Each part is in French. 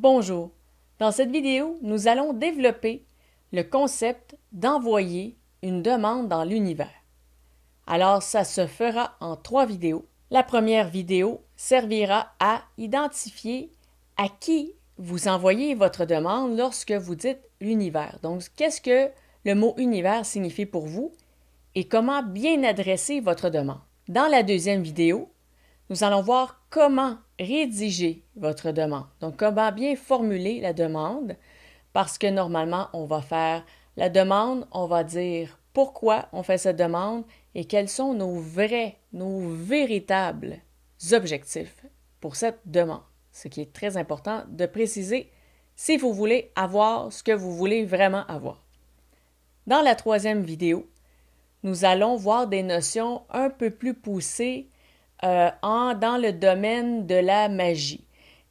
Bonjour. Dans cette vidéo, nous allons développer le concept d'envoyer une demande dans l'univers. Alors, ça se fera en 3 vidéos. La première vidéo servira à identifier à qui vous envoyez votre demande lorsque vous dites l'univers. Donc, qu'est-ce que le mot univers signifie pour vous et comment bien adresser votre demande. Dans la deuxième vidéo, nous allons voir comment rédiger votre demande. Donc, comment bien formuler la demande, parce que normalement, on va faire la demande, on va dire pourquoi on fait cette demande et quels sont nos véritables objectifs pour cette demande. Ce qui est très important de préciser si vous voulez avoir ce que vous voulez vraiment avoir. Dans la troisième vidéo, nous allons voir des notions un peu plus poussées dans le domaine de la magie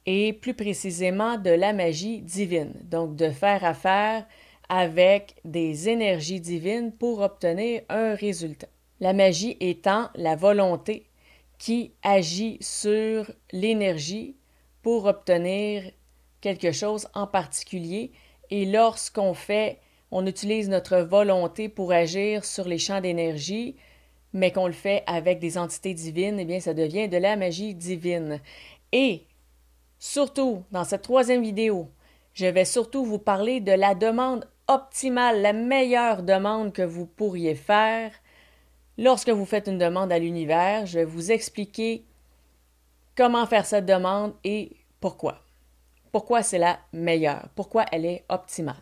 et plus précisément de la magie divine. Donc, de faire affaire avec des énergies divines pour obtenir un résultat. La magie étant la volonté qui agit sur l'énergie pour obtenir quelque chose en particulier. Et on utilise notre volonté pour agir sur les champs d'énergie, mais qu'on le fait avec des entités divines, eh bien, ça devient de la magie divine. Et, surtout, dans cette troisième vidéo, je vais surtout vous parler de la demande optimale, la meilleure demande que vous pourriez faire. Lorsque vous faites une demande à l'univers, je vais vous expliquer comment faire cette demande et pourquoi. Pourquoi c'est la meilleure, pourquoi elle est optimale.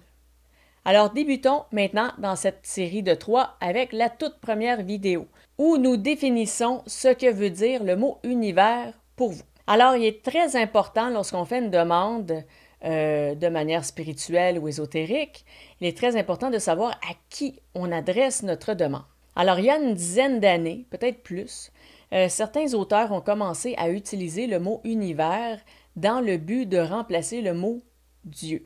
Alors, débutons maintenant dans cette série de 3 avec la toute première vidéo, où nous définissons ce que veut dire le mot univers pour vous. Alors, il est très important lorsqu'on fait une demande de manière spirituelle ou ésotérique, il est très important de savoir à qui on adresse notre demande. Alors, il y a une dizaine d'années, peut-être plus, certains auteurs ont commencé à utiliser le mot univers dans le but de remplacer le mot Dieu.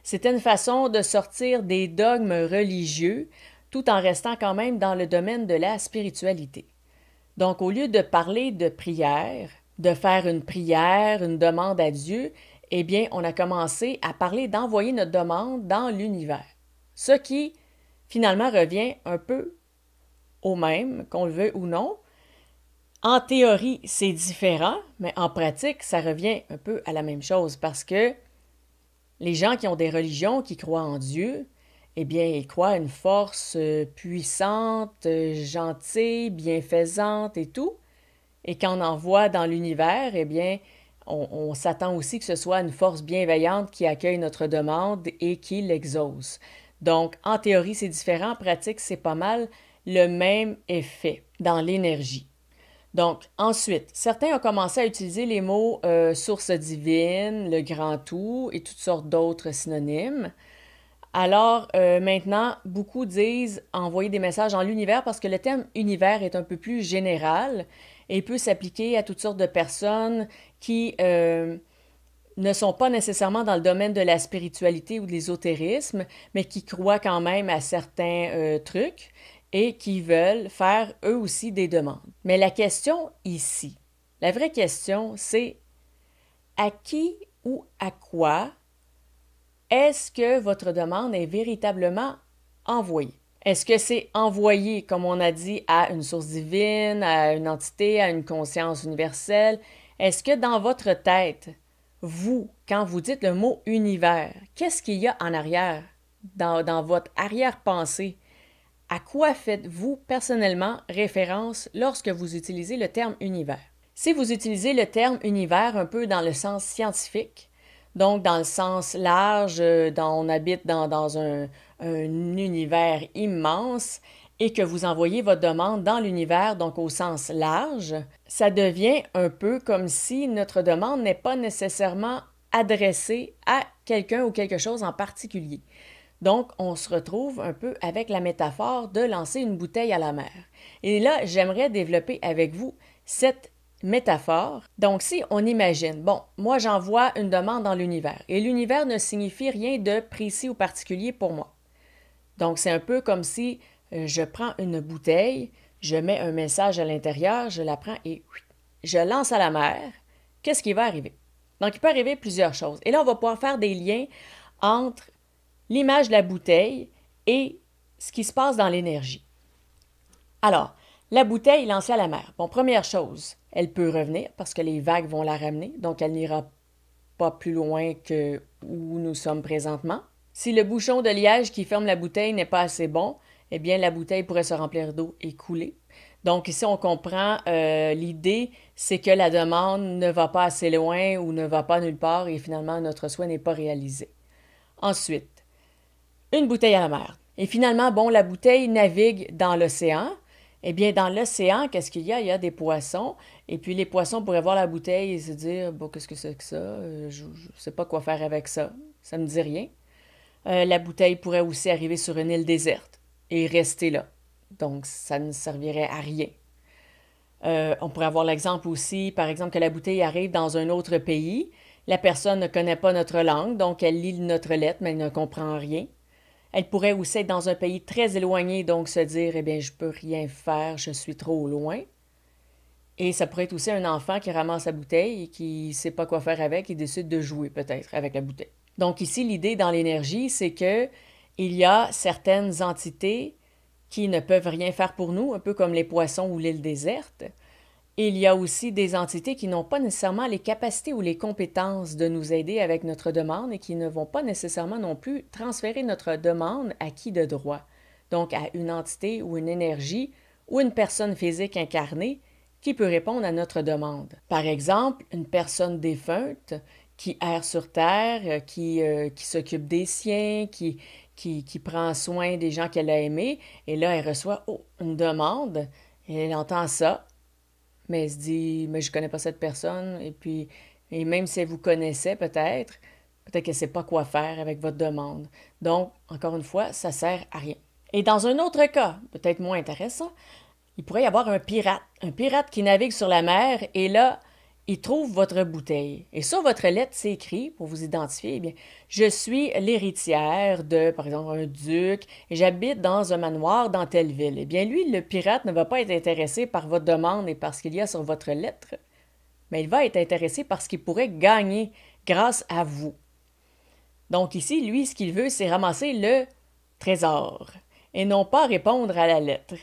C'était une façon de sortir des dogmes religieux tout en restant quand même dans le domaine de la spiritualité. Donc, au lieu de parler de prière, de faire une prière, une demande à Dieu, eh bien, on a commencé à parler d'envoyer notre demande dans l'univers. Ce qui, finalement, revient un peu au même, qu'on le veuille ou non. En théorie, c'est différent, mais en pratique, ça revient un peu à la même chose parce que les gens qui ont des religions, qui croient en Dieu, eh bien, ils croient à une force puissante, gentille, bienfaisante et tout. Et quand on envoie dans l'univers, eh bien, on s'attend aussi que ce soit une force bienveillante qui accueille notre demande et qui l'exauce. Donc, en théorie, c'est différent. En pratique, c'est pas mal le même effet dans l'énergie. Donc, ensuite, certains ont commencé à utiliser les mots source divine, le grand tout et toutes sortes d'autres synonymes. Alors, maintenant, beaucoup disent envoyer des messages dans l'univers parce que le terme univers est un peu plus général et peut s'appliquer à toutes sortes de personnes qui ne sont pas nécessairement dans le domaine de la spiritualité ou de l'ésotérisme, mais qui croient quand même à certains trucs et qui veulent faire eux aussi des demandes. Mais la question ici, la vraie question, c'est à qui ou à quoi est-ce que votre demande est véritablement envoyée? Est-ce que c'est envoyé, comme on a dit, à une source divine, à une entité, à une conscience universelle? Est-ce que dans votre tête, vous, quand vous dites le mot univers, qu'est-ce qu'il y a en arrière, dans votre arrière-pensée? À quoi faites-vous personnellement référence lorsque vous utilisez le terme univers? Si vous utilisez le terme univers un peu dans le sens scientifique, donc dans le sens large, on habite dans un univers immense et que vous envoyez votre demande dans l'univers, donc au sens large, ça devient un peu comme si notre demande n'est pas nécessairement adressée à quelqu'un ou quelque chose en particulier. Donc, on se retrouve un peu avec la métaphore de lancer une bouteille à la mer. Et là, j'aimerais développer avec vous cette métaphore. Donc, si on imagine, bon, moi j'envoie une demande dans l'univers et l'univers ne signifie rien de précis ou particulier pour moi. Donc, c'est un peu comme si je prends une bouteille, je mets un message à l'intérieur, je la prends et je lance à la mer. Qu'est-ce qui va arriver? Donc, il peut arriver plusieurs choses. Et là, on va pouvoir faire des liens entre l'image de la bouteille et ce qui se passe dans l'énergie. Alors, la bouteille lancée à la mer. Bon, première chose, elle peut revenir parce que les vagues vont la ramener, donc elle n'ira pas plus loin que où nous sommes présentement. Si le bouchon de liège qui ferme la bouteille n'est pas assez bon, eh bien la bouteille pourrait se remplir d'eau et couler. Donc ici, on comprend l'idée, c'est que la demande ne va pas assez loin ou ne va pas nulle part et finalement notre souhait n'est pas réalisé. Ensuite, une bouteille à la mer. Et finalement, bon, la bouteille navigue dans l'océan. Eh bien, dans l'océan, qu'est-ce qu'il y a? Il y a des poissons. Et puis, les poissons pourraient voir la bouteille et se dire, bon, qu'est-ce que c'est que ça? Je ne sais pas quoi faire avec ça. Ça ne me dit rien. La bouteille pourrait aussi arriver sur une île déserte et rester là. Donc, ça ne servirait à rien. On pourrait avoir l'exemple aussi, par exemple, que la bouteille arrive dans un autre pays. La personne ne connaît pas notre langue, donc elle lit notre lettre, mais elle ne comprend rien. Elle pourrait aussi être dans un pays très éloigné, donc se dire, eh bien, je ne peux rien faire, je suis trop loin. Et ça pourrait être aussi un enfant qui ramasse la bouteille et qui ne sait pas quoi faire avec et décide de jouer peut-être avec la bouteille. Donc ici, l'idée dans l'énergie, c'est que il y a certaines entités qui ne peuvent rien faire pour nous, un peu comme les poissons ou l'île déserte. Il y a aussi des entités qui n'ont pas nécessairement les capacités ou les compétences de nous aider avec notre demande et qui ne vont pas nécessairement non plus transférer notre demande à qui de droit, donc à une entité ou une énergie ou une personne physique incarnée qui peut répondre à notre demande. Par exemple, une personne défunte qui erre sur Terre, qui s'occupe des siens, qui prend soin des gens qu'elle a aimés, et là, elle reçoit une demande, et elle entend ça, mais elle se dit, mais je ne connais pas cette personne, et même si elle vous connaissait peut-être qu'elle ne sait pas quoi faire avec votre demande. Donc, encore une fois, ça ne sert à rien. Et dans un autre cas, peut-être moins intéressant, il pourrait y avoir un pirate qui navigue sur la mer, et là, il trouve votre bouteille. Et sur votre lettre, c'est écrit, pour vous identifier, eh bien, je suis l'héritière de, par exemple, un duc, et j'habite dans un manoir dans telle ville. Eh bien, lui, le pirate ne va pas être intéressé par votre demande et par ce qu'il y a sur votre lettre, mais il va être intéressé par ce qu'il pourrait gagner grâce à vous. Donc ici, lui, ce qu'il veut, c'est ramasser le trésor, et non pas répondre à la lettre.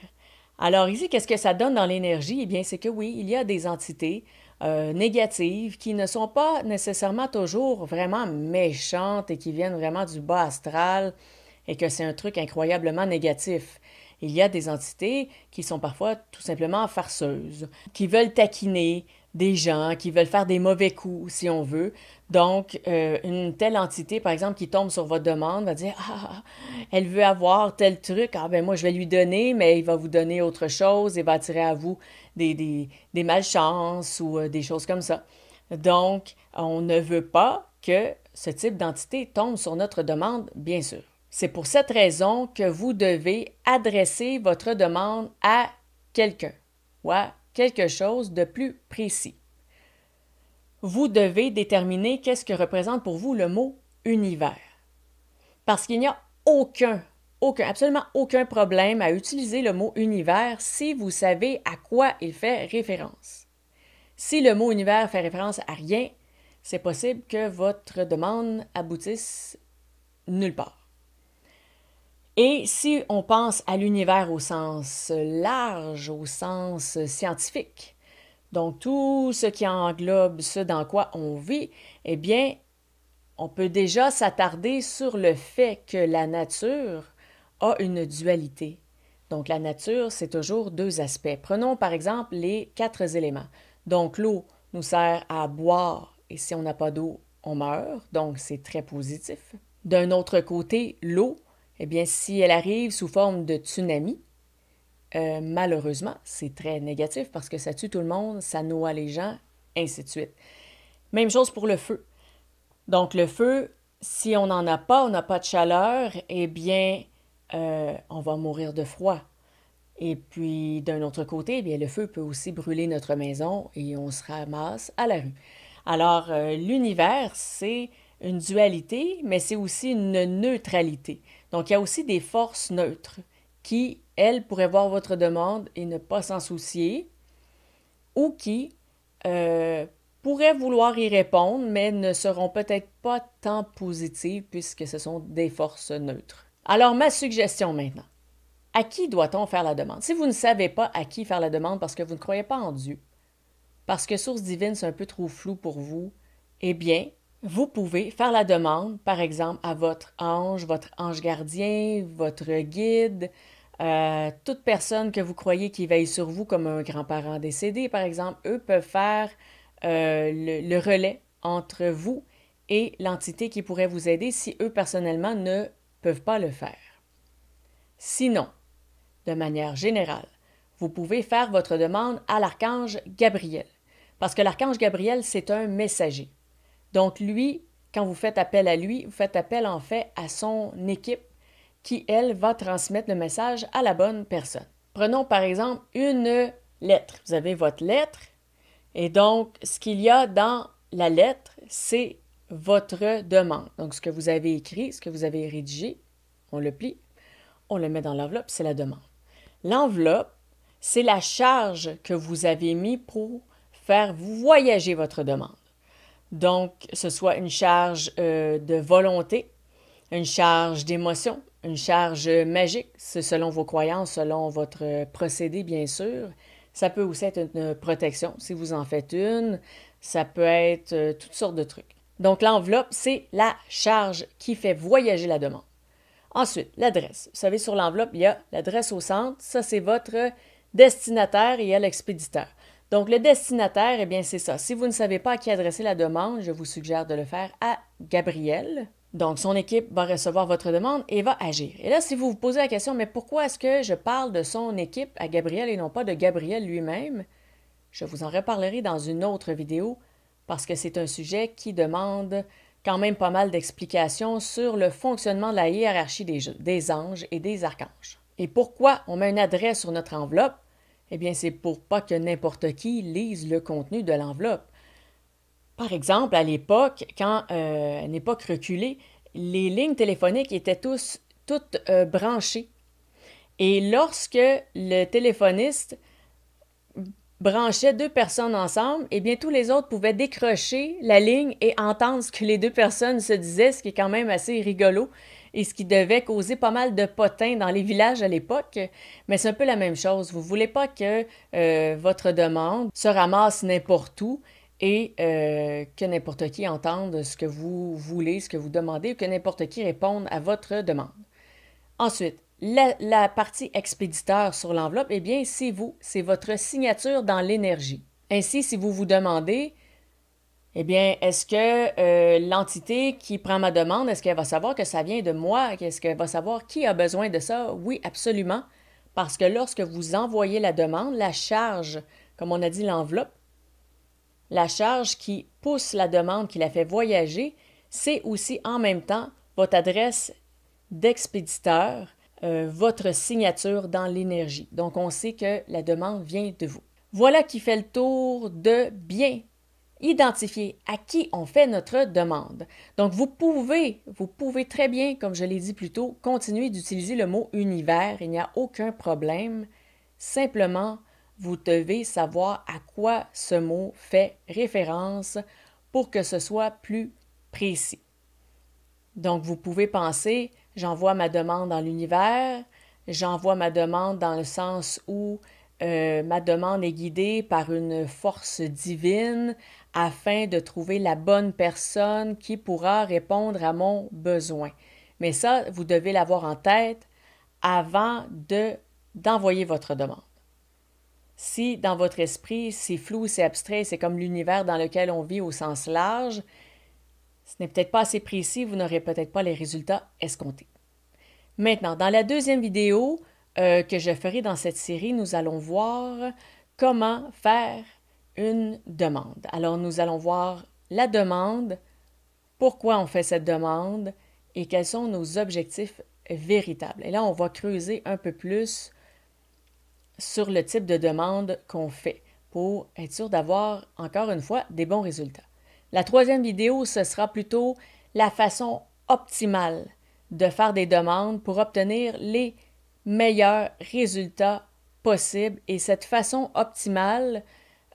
Alors ici, qu'est-ce que ça donne dans l'énergie? Eh bien, c'est que oui, il y a des entités négatives qui ne sont pas nécessairement toujours vraiment méchantes et qui viennent vraiment du bas astral et que c'est un truc incroyablement négatif. Il y a des entités qui sont parfois tout simplement farceuses, qui veulent taquiner des gens, qui veulent faire des mauvais coups, si on veut. Donc, une telle entité, par exemple, qui tombe sur votre demande, va dire « Ah, elle veut avoir tel truc, ah ben moi je vais lui donner, mais il va vous donner autre chose, et va attirer à vous des malchances ou des choses comme ça. » Donc, on ne veut pas que ce type d'entité tombe sur notre demande, bien sûr. C'est pour cette raison que vous devez adresser votre demande à quelqu'un ou à quelque chose de plus précis. Vous devez déterminer qu'est-ce que représente pour vous le mot univers. Parce qu'il n'y a absolument aucun problème à utiliser le mot univers si vous savez à quoi il fait référence. Si le mot univers fait référence à rien, c'est possible que votre demande aboutisse nulle part. Et si on pense à l'univers au sens large, au sens scientifique, donc tout ce qui englobe ce dans quoi on vit, eh bien, on peut déjà s'attarder sur le fait que la nature a une dualité. Donc la nature, c'est toujours deux aspects. Prenons par exemple les 4 éléments. Donc l'eau nous sert à boire et si on n'a pas d'eau, on meurt, donc c'est très positif. D'un autre côté, l'eau, eh bien, si elle arrive sous forme de tsunami, malheureusement, c'est très négatif parce que ça tue tout le monde, ça noie les gens, ainsi de suite. Même chose pour le feu. Donc, le feu, si on n'en a pas, on n'a pas de chaleur, eh bien, on va mourir de froid. Et puis, d'un autre côté, eh bien, le feu peut aussi brûler notre maison et on se ramasse à la rue. Alors, l'univers, c'est une dualité, mais c'est aussi une neutralité. Donc, il y a aussi des forces neutres qui, elles, pourraient voir votre demande et ne pas s'en soucier, ou qui pourraient vouloir y répondre, mais ne seront peut-être pas tant positives puisque ce sont des forces neutres. Alors, ma suggestion maintenant. À qui doit-on faire la demande? Si vous ne savez pas à qui faire la demande parce que vous ne croyez pas en Dieu, parce que source divine, c'est un peu trop flou pour vous, eh bien, vous pouvez faire la demande, par exemple, à votre ange gardien, votre guide, toute personne que vous croyez qui veille sur vous, comme un grand-parent décédé, par exemple, eux peuvent faire le relais entre vous et l'entité qui pourrait vous aider si eux, personnellement, ne peuvent pas le faire. Sinon, de manière générale, vous pouvez faire votre demande à l'archange Gabriel. Parce que l'archange Gabriel, c'est un messager. Donc lui, quand vous faites appel à lui, vous faites appel en fait à son équipe qui, elle, va transmettre le message à la bonne personne. Prenons par exemple une lettre. Vous avez votre lettre et donc ce qu'il y a dans la lettre, c'est votre demande. Donc ce que vous avez écrit, ce que vous avez rédigé, on le plie, on le met dans l'enveloppe, c'est la demande. L'enveloppe, c'est la charge que vous avez mis pour faire voyager votre demande. Donc, ce soit une charge de volonté, une charge d'émotion, une charge magique, c'est selon vos croyances, selon votre procédé, bien sûr. Ça peut aussi être une protection, si vous en faites une. Ça peut être toutes sortes de trucs. Donc, l'enveloppe, c'est la charge qui fait voyager la demande. Ensuite, l'adresse. Vous savez, sur l'enveloppe, il y a l'adresse au centre. Ça, c'est votre destinataire et il y a l'expéditeur. Donc, le destinataire, eh bien, c'est ça. Si vous ne savez pas à qui adresser la demande, je vous suggère de le faire à Gabriel. Donc, son équipe va recevoir votre demande et va agir. Et là, si vous vous posez la question, mais pourquoi est-ce que je parle de son équipe à Gabriel et non pas de Gabriel lui-même? Je vous en reparlerai dans une autre vidéo parce que c'est un sujet qui demande quand même pas mal d'explications sur le fonctionnement de la hiérarchie des anges et des archanges. Et pourquoi on met une adresse sur notre enveloppe? Eh bien, c'est pour pas que n'importe qui lise le contenu de l'enveloppe. Par exemple, à l'époque, à une époque reculée, les lignes téléphoniques étaient toutes branchées. Et lorsque le téléphoniste branchait deux personnes ensemble, eh bien, tous les autres pouvaient décrocher la ligne et entendre ce que les deux personnes se disaient, ce qui est quand même assez rigolo et ce qui devait causer pas mal de potins dans les villages à l'époque. Mais c'est un peu la même chose. Vous ne voulez pas que votre demande se ramasse n'importe où et que n'importe qui entende ce que vous voulez, ce que vous demandez, ou que n'importe qui réponde à votre demande. Ensuite, la partie expéditeur sur l'enveloppe, eh bien, c'est vous, c'est votre signature dans l'énergie. Ainsi, si vous vous demandez, eh bien, est-ce que l'entité qui prend ma demande, est-ce qu'elle va savoir que ça vient de moi? Est-ce qu'elle va savoir qui a besoin de ça? Oui, absolument. Parce que lorsque vous envoyez la demande, la charge, comme on a dit l'enveloppe, la charge qui pousse la demande, qui la fait voyager, c'est aussi en même temps votre adresse d'expéditeur, votre signature dans l'énergie. Donc, on sait que la demande vient de vous. Voilà qui fait le tour de bien identifier à qui on fait notre demande. Donc, vous pouvez très bien, comme je l'ai dit plus tôt, continuer d'utiliser le mot univers. Il n'y a aucun problème. Simplement, vous devez savoir à quoi ce mot fait référence pour que ce soit plus précis. Donc, vous pouvez penser, j'envoie ma demande dans l'univers, j'envoie ma demande dans le sens où ma demande est guidée par une force divine afin de trouver la bonne personne qui pourra répondre à mon besoin. Mais ça, vous devez l'avoir en tête avant d'envoyer votre demande. Si dans votre esprit, c'est flou, c'est abstrait, c'est comme l'univers dans lequel on vit au sens large, ce n'est peut-être pas assez précis, vous n'aurez peut-être pas les résultats escomptés. Maintenant, dans la deuxième vidéo que je ferai dans cette série, nous allons voir comment faire une demande. Alors, nous allons voir la demande, pourquoi on fait cette demande et quels sont nos objectifs véritables. Et là, on va creuser un peu plus sur le type de demande qu'on fait pour être sûr d'avoir, encore une fois, des bons résultats. La troisième vidéo, ce sera plutôt la façon optimale de faire des demandes pour obtenir les meilleurs résultats possibles. Et cette façon optimale,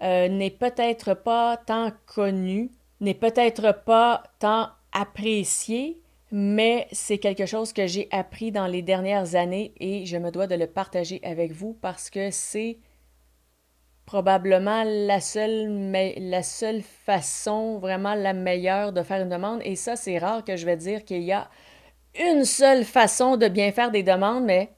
n'est peut-être pas tant connu, n'est peut-être pas tant apprécié, mais c'est quelque chose que j'ai appris dans les dernières années et je me dois de le partager avec vous parce que c'est probablement la seule façon, vraiment la meilleure de faire une demande. Et ça, c'est rare que je vais dire qu'il y a une seule façon de bien faire des demandes, mais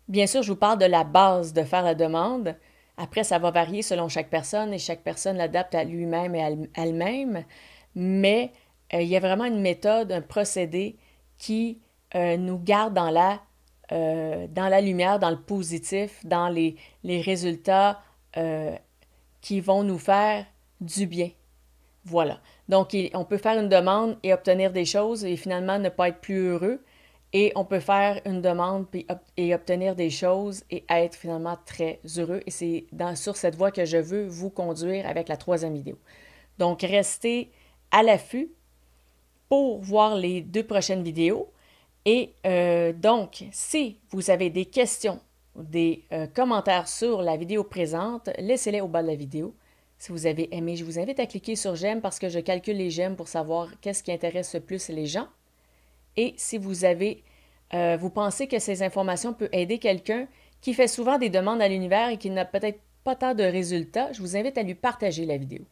bien sûr, je vous parle de la base de faire la demande. Après, ça va varier selon chaque personne et chaque personne l'adapte à lui-même et à elle-même. Mais il y a vraiment une méthode, un procédé qui nous garde dans la lumière, dans le positif, dans les résultats qui vont nous faire du bien. Voilà. Donc, on peut faire une demande et obtenir des choses et finalement ne pas être plus heureux. Et on peut faire une demande et obtenir des choses et être finalement très heureux. Et c'est sur cette voie que je veux vous conduire avec la troisième vidéo. Donc, restez à l'affût pour voir les 2 prochaines vidéos. Et donc, si vous avez des questions, des commentaires sur la vidéo présente, laissez-les au bas de la vidéo. Si vous avez aimé, je vous invite à cliquer sur j'aime parce que je calcule les j'aime pour savoir qu'est-ce qui intéresse le plus les gens. Et si vous pensez que ces informations peuvent aider quelqu'un qui fait souvent des demandes à l'univers et qui n'a peut-être pas tant de résultats, je vous invite à lui partager la vidéo.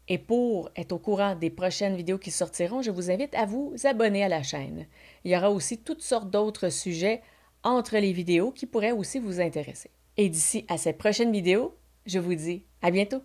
Et pour être au courant des prochaines vidéos qui sortiront, je vous invite à vous abonner à la chaîne. Il y aura aussi toutes sortes d'autres sujets entre les vidéos qui pourraient aussi vous intéresser. Et d'ici à cette prochaine vidéo, je vous dis à bientôt!